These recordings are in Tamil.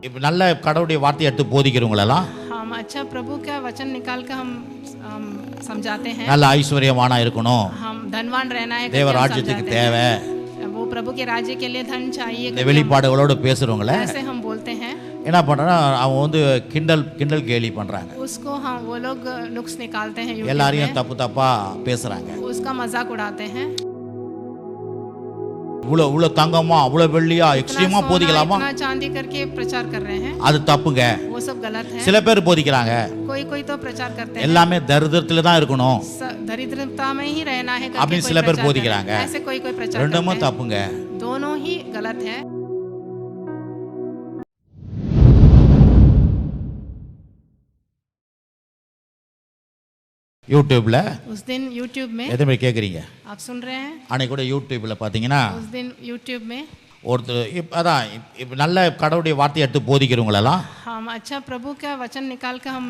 இப்போ நல்ல கடவுளுடைய வார்த்தையை எடுத்து போதிக்கிறவங்களெல்லாம் हम अच्छा प्रभु का वचन निकाल कर हम समझाते हैं। நல்ல ஐஸ்வர்யமானா இருக்கணும், हम धनवान रहना है, தேவ ராஜ்யத்துக்கு தேவை, वो प्रभु के राज्य के लिए धन चाहिए, இந்த வெளிப்பாடுகளோடு பேசுறவங்கள ऐसे हम बोलते हैं। என்ன பண்றாங்கன்னா அவங்க வந்து கிண்டல் கேலி பண்றாங்க, उसको हम वो लोग नुक्स निकालते हैं, எல்லாரையும் தப்பு தப்பா பேசுறாங்க, उसका मजाक उड़ाते हैं। இவ்வளோ தங்கமா இவ்வளோ வெள்ளியா எக்ஸ்ட்ரீமா போதிக்கலாமா, इतना चांदी करके प्रचार कर रहे हैं, அது தப்புங்க। वो सब गलत है। சில பேர் போதிக்கிறாங்க कोई तो प्रचार करते हैं எல்லாமே தரித்திரத்துல தான் இருக்கணும் दरिद्रता में ही रहना है அப்படின்னு சில பேர் போதிக்கிறாங்க, ऐसे कोई प्रचार ரெண்டுமே தப்புங்க। दोनों ही गलत है। யூடியூப்ல उस दिन यूट्यूब में எத்தனை பேர் கேட்குறீங்க? आप सुन रहे हैं? அன்னைக்கு கூட யூடியூப்ல பார்த்தீங்கன்னா उस दिन यूट्यूब में ஒருத்தர் அதான் இப்போ நல்ல கடவுளுடைய வார்த்தையை எடுத்து போதிக்கிறவங்களெல்லாம் हम अच्छा प्रभु का वचन निकाल कर हम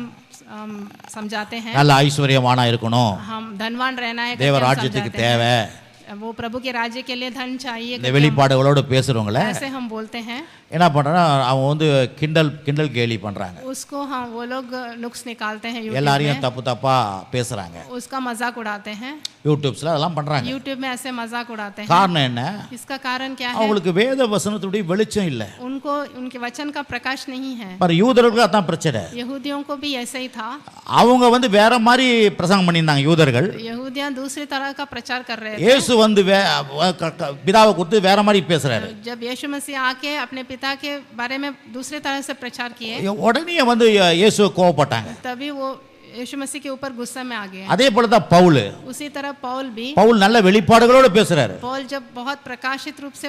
समझाते हैं। நல்ல ஐஸ்வர்யமானா இருக்கணும், हम धनवान रहना है, தேவ ராஜ்யத்துக்கு தேவை, वो प्रभु के राज्य के लिए धन चाहिए, இந்த வெளிப்பாடுகளோடு பேசுறவங்கள ऐसे हम बोलते हैं। என்ன பண்றாங்கன்னா அவங்க வந்து கிண்டல் கேலி பண்றாங்க, उसको हम वो लोग नुक्स निकालते हैं, எல்லாரையும் தப்பு தப்பா பேசுறாங்க, उसका मजाक उड़ाते हैं। யூடியூப்ஸ்ல அதெல்லாம் பண்றாங்க। यूट्यूब में ऐसे मजाक उड़ाते हैं। காரணம் என்ன? इसका कारण क्या है? அவங்களுக்கு வேத வசனத்துடைய வெளிச்சம் இல்ல, उनको उनके वचन का प्रकाश नहीं है। पर யூதர்களுக்கு அதான் பிரச்சனை। यहूदियों को भी ऐसा ही था। அவங்க வந்து வேற மாதிரி பிரசங்கம் பண்ணியிருந்தாங்க யூதர்கள், यहूदियां दूसरी तरह का प्रचार कर रहे थे। இயேசு வந்து பிதாவை குறித்து வேற மாதிரி பேசுறாரு, जब यीशु मसीह आके अपने पिता के बारे में दूसरी तरह से प्रचार किए, உடனே வந்து இயேசுவை கோவப்பட்டாங்க। तभी वो यीशु मसीह के ऊपर गुस्सा में आ गए। அதே போல தான் பவுல் उसी तरह பவுல் நல்ல வெளிப்பாடுகளோடு பேசுறாரு। पौल जब बहुत प्रकाशित रूप से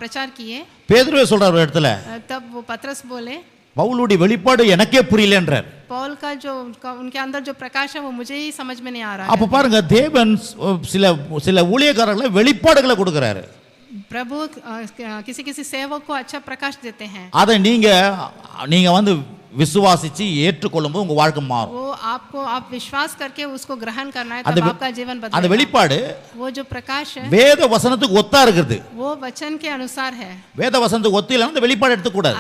प्रचार किए, பேதுருவே சொல்றாரு ஒரு இடத்துல, तब वो पतरस बोले பவுலுடைய வெளிப்பாடு எனக்கே புரியலன்றார்। पौल का जो उनके अंदर जो प्रकाश है वो मुझे ही समझ में नहीं आ रहा है। அப்ப பாருங்க, தேவன் சில ஊழியக்காரர்களை வெளிப்பாடுகளை கொடுக்கறாரு, प्रभु किसी सेवक को अच्छा प्रकाश देते हैं। அதை நீங்க வந்து விசுவாசிச்சு ஏற்றுக்கொள்ளும்போது உங்க வாழ்க்கை மாறும்। वो आप विश्वास करके उसको ग्रहण करना है, तब आपका जीवन बदलेगा। அந்த வெளிப்பாடு वो जो प्रकाश है வேத வசனத்துக்கு ஒத்தா இருக்குது, वो वचन के अनुसार है। வேத வசனத்துக்கு ஒத்து இல்லைன்னா அந்த வெளிப்பாடு எடுத்து கூடாது।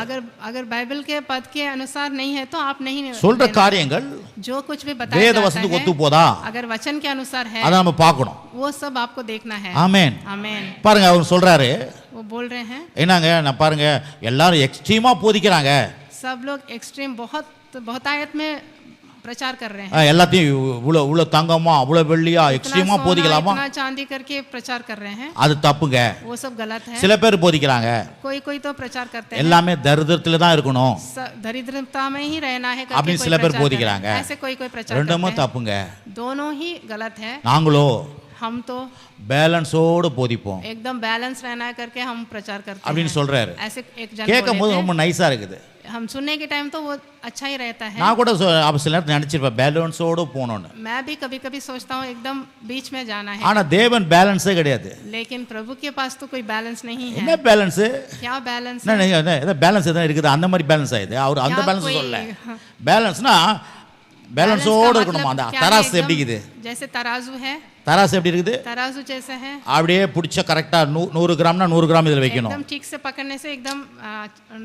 अगर बाइबल के पद के अनुसार नहीं है तो आप नहीं சொல்ற காரியங்கள் जो कुछ भी बताया வேத जाता வசனத்துக்கு है, ஒத்து போதா अगर वचन के अनुसार है அதை நம்ம பார்க்கணும்। वो सब आपको देखना है। ஆமென் आमेन। பாருங்க, அவர் சொல்றாரு, वो बोल रहे हैं என்னங்க நான் பாருங்க எல்லாரும் எக்ஸ்ட்ரீமா போதிக்கிறாங்க, सब लोग एक्सट्रीम बहुतायत में प्रचार कर रहे हैं, எல்லாத்தையும் இவ்வளோ தங்கமா இவ்வளோ வெள்ளியா எக்ஸ்ட்ரீமா போதிக்கலாமா, इतना चांदी करके प्रचार कर रहे हैं, அது தப்புங்க। वो सब गलत है। சில பேர் போதிக்கிறாங்க कोई तो प्रचार करते हैं எல்லாமே தரித்திரத்துல தான் இருக்கணும் दरिद्रता में ही रहना है करके அப்படின்னு कोई சில பேர் प्रचार போதிக்கிறாங்க, करते हैं। ऐसे कोई प्रचार ரெண்டுமே करते தப்புங்க। हैं। दोनों ही गलत है। நாங்களோ हम तो பேலன்ஸோடு போதிப்போம் एकदम बैलेंस रहना है करके हम प्रचार करते அப்படின்னு हैं। சொல்றாரு। ऐसे एक जन கேட்கும் போது बोले ரொம்ப நைஸா இருக்குது। थे, हम सुनने के टाइम तो वो अच्छा ही रहता है। நான் கூட அப்ப சில நேரத்தில் நினைச்சிருப்பேன் பேலன்ஸோடு போகணும்னு, मैं भी कभी कभी सोचता हूँ एकदम बीच में जाना है, ஆனா தேவன் பேலன்ஸே கிடையாது। लेकिन प्रभु के पास तो कोई बैलेंस नहीं है। என்ன பேலன்ஸ்? क्या बैलेंस है? பேலன்ஸ் எதாவது இருக்குது அந்த மாதிரி பேலன்ஸ் ஆயிடுது, அவர் அந்த क्या பேலன்ஸ் कोई- சொல்லல। பேலன்ஸ்னா பேலன்ஸோடு இருக்கணுமா, அந்த क्या है? தராசு एकदम எப்படி இருக்குது? जैसे तराजू है, தராசு எப்படி இருக்குது? तराजू जैसा है, அப்படியே பிடிச்ச கரெக்டா 100 கிராம்னா 100 கிராம் இதில் வைக்கணும்। एकदम ठीक से पकड़ने से एकदम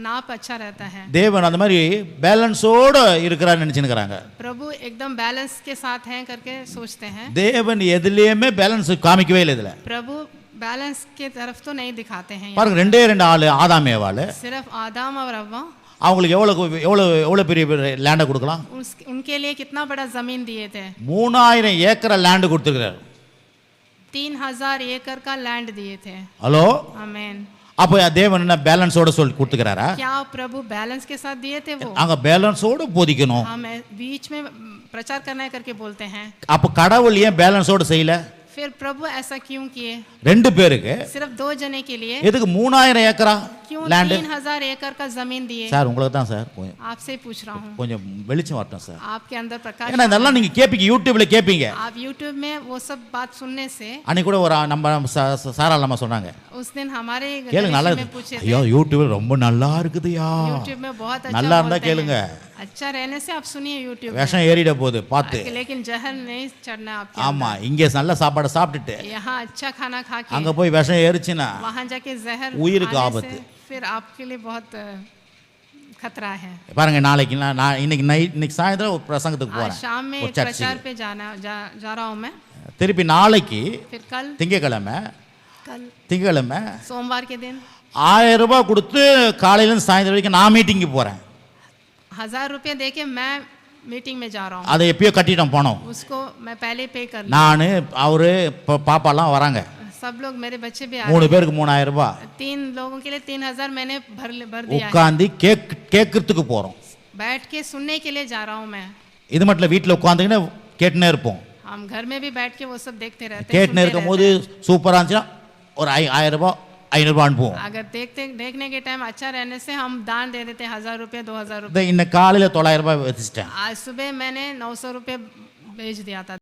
नाप अच्छा रहता है। தேவன் அந்த மாதிரி பேலன்ஸோட இருக்கிறான்னு நினைச்சுக்கிறாங்க। प्रभु एकदम बैलेंस के साथ हैं करके सोचते हैं। தேவன் எதுலயுமே பேலன்ஸ் காமிக்கவே இல்லை இதுல। प्रभु बैलेंस के तरफ तो नहीं दिखाते हैं। பாருங்க, ரெண்டே ஆளு ஆதாம் ஏவாளு, सिर्फ आदम और हव्वा, அவங்களுக்கு எவ்வளவு பெரிய லேண்டை கொடுக்கலாம்? उनके लिए कितना बड़ा जमीन दिए थे? 3000 ஏக்கர் லேண்ட் கொடுத்துருக்காரு। 3000 एकड़ का लैंड दिए थे। ஹலோ, आमेन। அப்போ தேவன் என்ன பேலன்ஸோட சொல்லி கொடுத்துக்கிறாரா? क्या प्रभु बैलेंस के साथ दिए थे? वो அங்க பேலன்ஸோட போதிக்கணும்। हम बीच में प्रचार करना है करके बोलते हैं। அப்ப கடவுள் ஏன் பேலன்ஸோட செய்யல? फिर प्रभु ऐसा क्यों किए? ரெண்டு பேருக்கு सिर्फ 2 जने के लिए எதுக்கு 3000 ஏக்கரா क्यों லேண்ட்? 3000 एकड़ का जमीन दिए? சார் உங்களுக்கு தான் சார், आपसे पूछ रहा हूँ, கொஞ்சம் வெளிச்சம் வரட்டும் சார்। आपके अंदर प्रकाश। ஏன்னா இதெல்லாம் நீங்க கேப்பீங்க, யூடியூப்ல கேப்பீங்க। आप यूट्यूब में वो सब बात सुनने से, அன்னைக்கு கூட ஒரு நம்ம சாரால் நம்ம சொன்னாங்க, उस दिन हमारे கேளுங்க நல்லா में पूछे थे, ஐயோ யூடியூப்ல ரொம்ப நல்லா இருக்குதுயா, यूट्यूब में बहुत நல்லா अच्छा இருந்தா बोलते கேளுங்க, हैं। अच्छा रहने से आप सुनिए यूट्यूब में, விஷம் ஏறிட போகுது பார்த்து। लेकिन जहर नहीं चढ़ना आपके ஆமா, இங்க நல்ல சாப்பாடு சாப்பிட்டுட்டு यहाँ अच्छा खाना खा के அங்க போய் விஷம் ஏறிச்சுன்னா वहां जाके जहर உயிருக்கு आने ஆபத்து। से फिर आपके लिए बहुत खतरा है। பாருங்க நாளைக்கு நான் இன்னைக்கு சாயந்தரம் ஒரு பிரசங்கத்துக்கு आज போறேன் शाम में ஒரு एक प्रचार சர்ச்சுக்கு. पे जा रहा हूँ मैं। திருப்பி நாளைக்கு फिर कल திங்கக்கிழமை सोमवार के दिन 1000 ரூபாய் கொடுத்து காலையிலேருந்து சாயந்தரம் வரைக்கும் நான் மீட்டிங்கு போறேன். 1000 रुपये दे के मैं मीटिंग में जा रहा हूँ। அதை எப்பயோ கட்டிட்டோம் போனோம். उसको मैं पहले पे कर लूँ। நான் அவரு பாப்பாலாம் வராங்க. सब लोग मेरे बच्चे भी आ 3 பேருக்கு 3000 ரூபாய் 3 लोगों के लिए 3000 मैंने भर दिया है। உட்கார்ந்து கேட்கறதுக்கு போறோம். बैठ के सुनने के लिए जा रहा हूँ मैं। இது மட்டும் இல்ல, வீட்டில் உட்காந்துக்கின்னு கேட்டுனே இருப்போம். हम घर में भी बैठ के वो सब देखते रहते हैं। கேட்டுனே இருக்கும்போது சூப்பரா இருந்துச்சுன்னா ஒரு 1000 ரூபாய் 500 ரூபாய் அனுப்புவோம். अगर देखने के टाइम अच्छा रहने से हम दान दे देते हैं 1000 रुपये 2000 रुपये। இன்னைக்கு காலையில 900 ரூபாய் வச்சுட்டேன். आज सुबह मैंने 900 रुपये भेज दिया था।